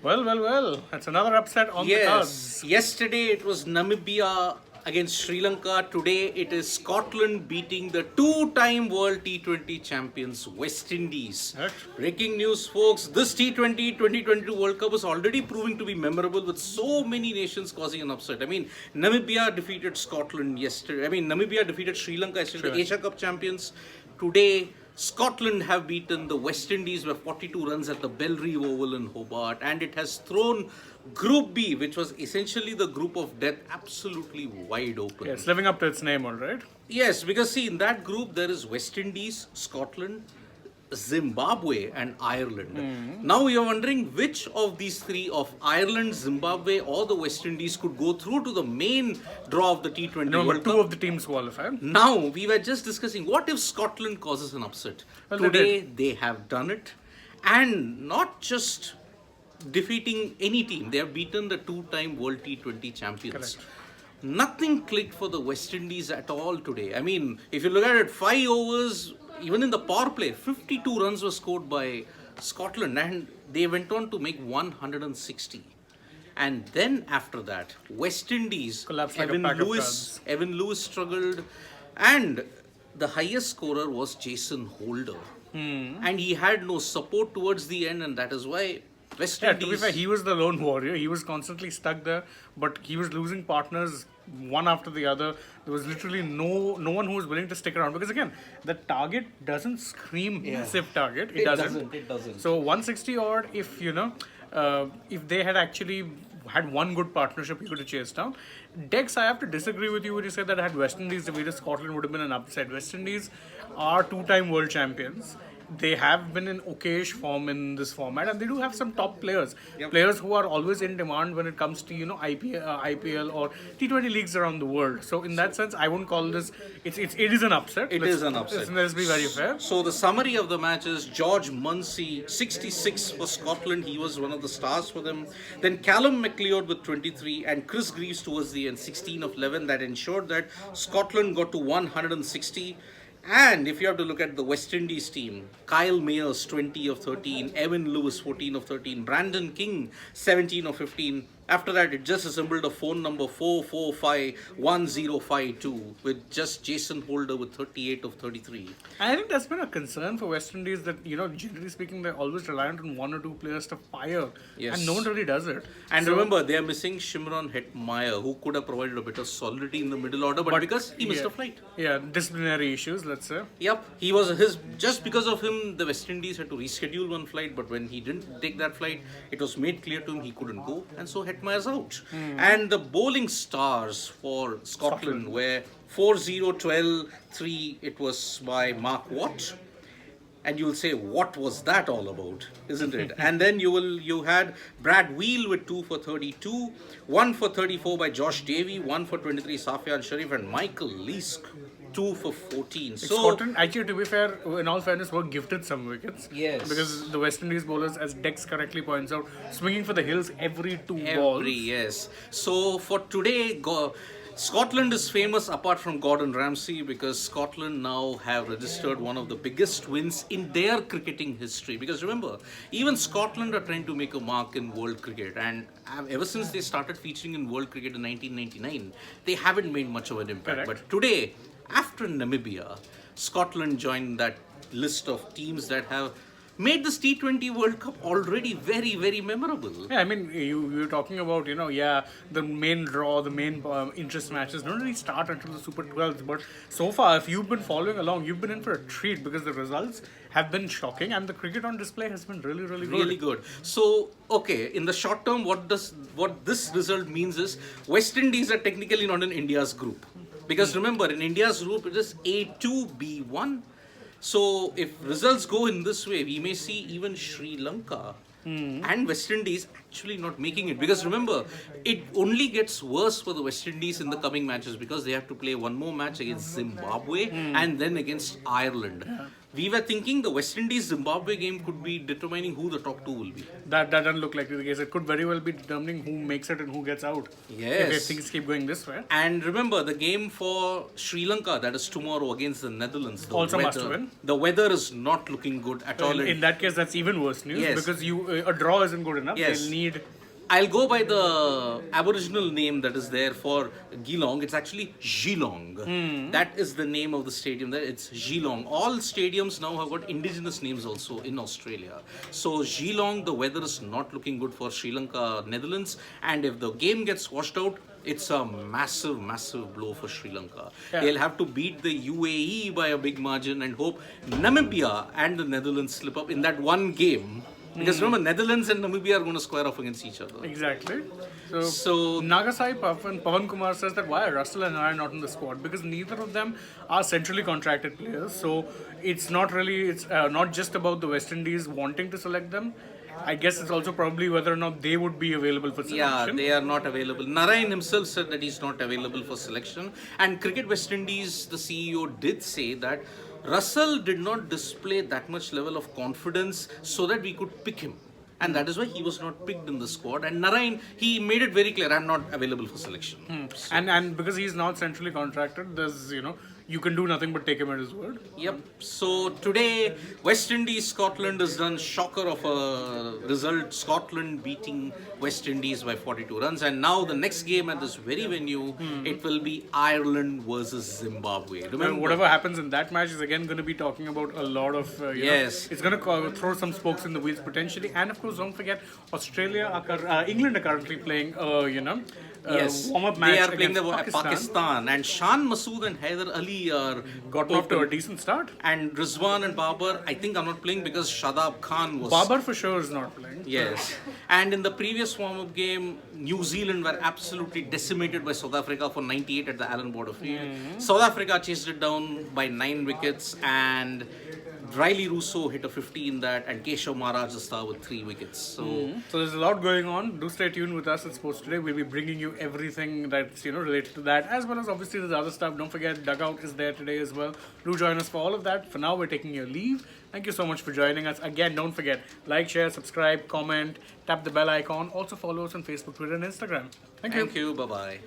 Well. That's another upset on the cards. Yes, yesterday it was Namibia against Sri Lanka. Today it is Scotland beating the two-time World T20 champions West Indies. Right. Breaking news, folks. This T20 2022 World Cup was already proving to be memorable with so many nations causing an upset. I mean, Namibia defeated Scotland yesterday. I mean, Namibia defeated Sri Lanka yesterday, Asia Cup champions. Today, Scotland have beaten the West Indies by 42 runs at the Belrive Oval in Hobart, and it has thrown Group B, which was essentially the group of death, absolutely wide open. It's living up to its name, all right? Yes, because see, in that group there is West Indies, Scotland, Zimbabwe and Ireland. Now you're wondering which of these three of Ireland, Zimbabwe or the West Indies could go through to the main draw of the T20 No, World but two Cup. of the teams qualified. Now, we were just discussing, what if Scotland causes an upset? Well, they Today, they have done it. And not just defeating any team, they have beaten the two-time World T20 champions. Correct. Nothing clicked for the West Indies at all today. I mean, if you look at it, 5 overs, even in the power play, 52 runs were scored by Scotland, and they went on to make 160. And then after that, West Indies, Collapsed like a pack of Evan Lewis struggled, and the highest scorer was Jason Holder. And he had no support towards the end, and that is why West Yeah, Indies... to be fair, he was the lone warrior. He was constantly stuck there, but he was losing partners one after the other. There was literally no one who was willing to stick around, because again, the target doesn't scream massive target. It doesn't. So 160 odd, if if they had actually had one good partnership, he could have chased down. Dex, I have to disagree with you when you say that had West Indies defeated Scotland would have been an upset. West Indies are two-time world champions. They have been in okayish form in this format, and they do have some top players. Players who are always in demand when it comes to IPL or T20 leagues around the world. So in that sense, I won't call this. It is an upset. It is an upset. Let's be very fair. So the summary of the match is George Munsey, 66 for Scotland. He was one of the stars for them. Then Callum McLeod with 23 and Chris Greaves towards the end, 16 of 11. That ensured that Scotland got to 160. And if you have to look at the West Indies team, Kyle Mayers, 20 of 13, Evan Lewis, 14 of 13, Brandon King, 17 of 15. After that, it just assembled a phone number 445-1052 with just Jason Holder with 38 of 33. I think that's been a concern for West Indies that, generally speaking, they're always reliant on one or two players to fire. Yes. And no one really does it. And remember, they are missing Shimron Hetmeyer, who could have provided a bit of solidity in the middle order, but because he missed a flight. Yeah, disciplinary issues, let's say. Yep, just because of him, the West Indies had to reschedule one flight, but when he didn't take that flight, it was made clear to him he couldn't go, and so Hetmeyer's out. And the bowling stars for Scotland were 4-0-12-3, it was by Mark Watt. And you'll say, what was that all about, isn't it? And then you had Brad Wheel with 2 for 32, 1 for 34 by Josh Davey, 1 for 23 Safian Sharif, and Michael Leask, 2 for 14. So Scotland, actually, to be fair, in all fairness, were gifted some wickets. Yes. Because the West Indies bowlers, as Dex correctly points out, swinging for the hills every two balls. Yes. So for today, Scotland is famous apart from Gordon Ramsay because Scotland now have registered one of the biggest wins in their cricketing history. Because remember, even Scotland are trying to make a mark in world cricket, and ever since they started featuring in world cricket in 1999, they haven't made much of an impact. Correct. But today, after Namibia, Scotland joined that list of teams that have made this T20 World Cup already very, very memorable. Yeah, I mean, you're talking about, the main draw, the main interest matches don't really start until the Super 12s. But so far, if you've been following along, you've been in for a treat because the results have been shocking and the cricket on display has been really, really good. Really good. So, okay, in the short term, what this result means is West Indies are technically not in India's group. Because remember, in India's group, it is A2, B1. So, if results go in this way, we may see even Sri Lanka and West Indies actually not making it. Because remember, it only gets worse for the West Indies in the coming matches because they have to play one more match against Zimbabwe and then against Ireland. we were thinking the West Indies Zimbabwe game could be determining who the top two will be. That doesn't look like the case. It could very well be determining who makes it and who gets out. Yes. If things keep going this way. And remember, the game for Sri Lanka, that is tomorrow against the Netherlands. Also must win. The weather is not looking good at all. In that case, that's even worse news Yes. because a draw isn't good enough. Yes. They'll need. I'll go by the Aboriginal name that is there for Geelong. It's actually Geelong. That is the name of the stadium there. It's Geelong. All stadiums now have got indigenous names also in Australia. So Geelong, the weather is not looking good for Sri Lanka, Netherlands. And if the game gets washed out, it's a massive, massive blow for Sri Lanka. Yeah. They'll have to beat the UAE by a big margin and hope Namibia and the Netherlands slip up in that one game. Because remember, Netherlands and Namibia are going to square off against each other. Exactly. So Nagasai Pavan Kumar says that why are Russell and I not in the squad? Because neither of them are centrally contracted players. So it's not really, it's not just about the West Indies wanting to select them. I guess it's also probably whether or not they would be available for selection. yeah, they are not available. Narayan himself said that he's not available for selection. And Cricket West Indies, the CEO did say that Russell did not display that much level of confidence so that we could pick him. And that is why he was not picked in the squad. And Narayan, he made it very clear, I'm not available for selection. So, And because he's not centrally contracted, there's, you can do nothing but take him at his word. yep. So today, West Indies, Scotland has done shocker of a result. Scotland beating West Indies by 42 runs. And now the next game at this very venue, it will be Ireland versus Zimbabwe. And Remember, whatever happens in that match is again going to be talking about a lot of, Yes. it's going to throw some spokes in the wheels potentially. And of course, don't forget, England are currently playing, yes, warm-up match they are playing against the Pakistan. And Shan Masood and Haider Ali are Got off to a decent start. and Rizwan and Babar, I think are not playing because Shadab Khan was. Babar for sure is not playing. Yes. And in the previous warm-up game, New Zealand were absolutely decimated by South Africa for 98 at the Allen Border Field. South Africa chased it down by 9 wickets and Riley Russo hit a 50 in that and Keshav Maharaj the star with 3 wickets. So So there's a lot going on. Do stay tuned with us at Sports Today. We'll be bringing you everything that's related to that, as well as obviously the other stuff. Don't forget, Dugout is there today as well. Do join us for all of that. For now, we're taking your leave. Thank you so much for joining us. Again, don't forget, like, share, subscribe, comment, tap the bell icon. Also follow us on Facebook, Twitter, and Instagram. Thank you. thank you. Bye-bye.